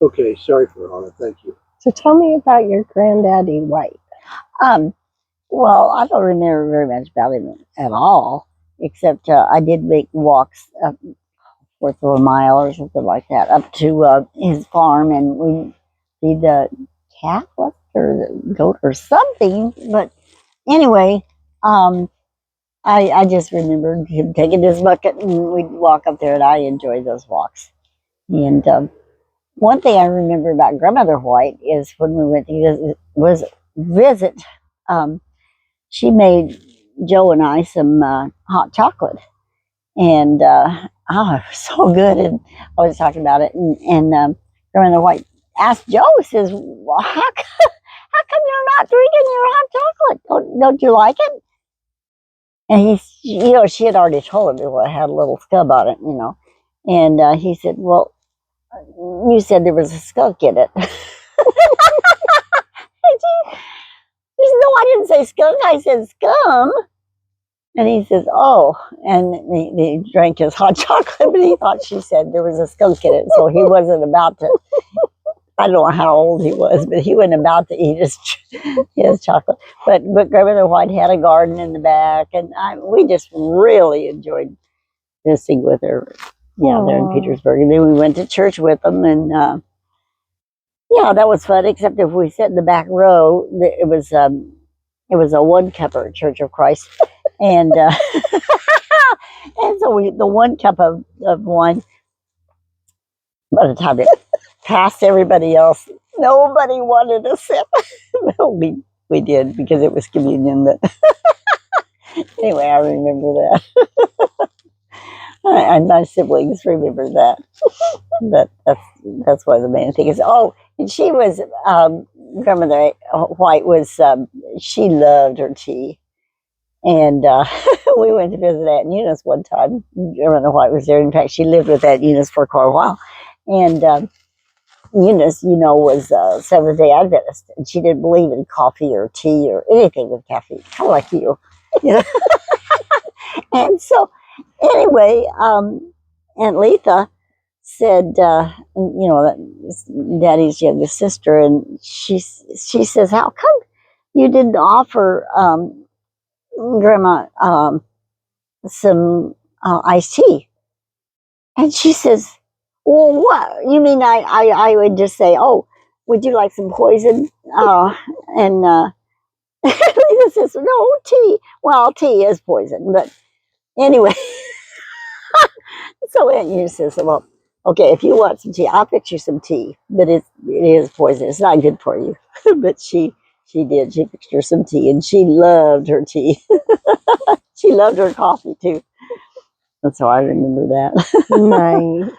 Okay, sorry for all that. Thank you. So tell me about your granddaddy White. Um, well, I don't remember very much about him at all, except I did make walks up worth of a mile or something like that up to his farm, and we feed the calf or the goat or something. But anyway, um, I just remembered him taking his bucket and we'd walk up there, and I enjoyed those walks. And one thing I remember about Grandmother White is when we went to visit, um, she made Joe and I some hot chocolate, and oh, it was so good. And I was talking about it, and Grandmother White asked Joe, says, well, how come you're not drinking your hot chocolate? Don't you like it? And she had already told him it had a little scub on it, And he said, well, you said there was a skunk in it. He said, no, I didn't say skunk. I said scum. And he says, oh. And he drank his hot chocolate, but he thought she said there was a skunk in it. So he wasn't about to, I don't know how old he was, but he wasn't about to eat his chocolate. But Grandmother White had a garden in the back, and we just really enjoyed visiting with her. Yeah, there in Petersburg. And then we went to church with them, and yeah, that was fun. Except if we sat in the back row, it was a one cupper, Church of Christ, and and so the one cup of wine. By the time it passed everybody else, nobody wanted a sip. No, we did because it was communion. But anyway, I remember that. And my siblings remember that. But that's one of the main things. Oh, and she was Grandmother White was she loved her tea, and we went to visit Aunt Eunice one time. Grandmother White was there. In fact, she lived with Aunt Eunice for quite a while, and Eunice, was a Seventh-day Adventist, and she didn't believe in coffee or tea or anything with caffeine, kind of like you, you know. And so, anyway, Aunt Letha said, Daddy's youngest sister, and she says, "How come you didn't offer Grandma some iced tea?" And she says, well, what? You mean I would just say, oh, would you like some poison? And Lisa says, no, tea. Well, tea is poison. But anyway, so Aunt Eunice says, well, okay, if you want some tea, I'll fix you some tea. But it is poison. It's not good for you. But she did. She fixed her some tea, and she loved her tea. She loved her coffee, too. And so I remember that. Nice.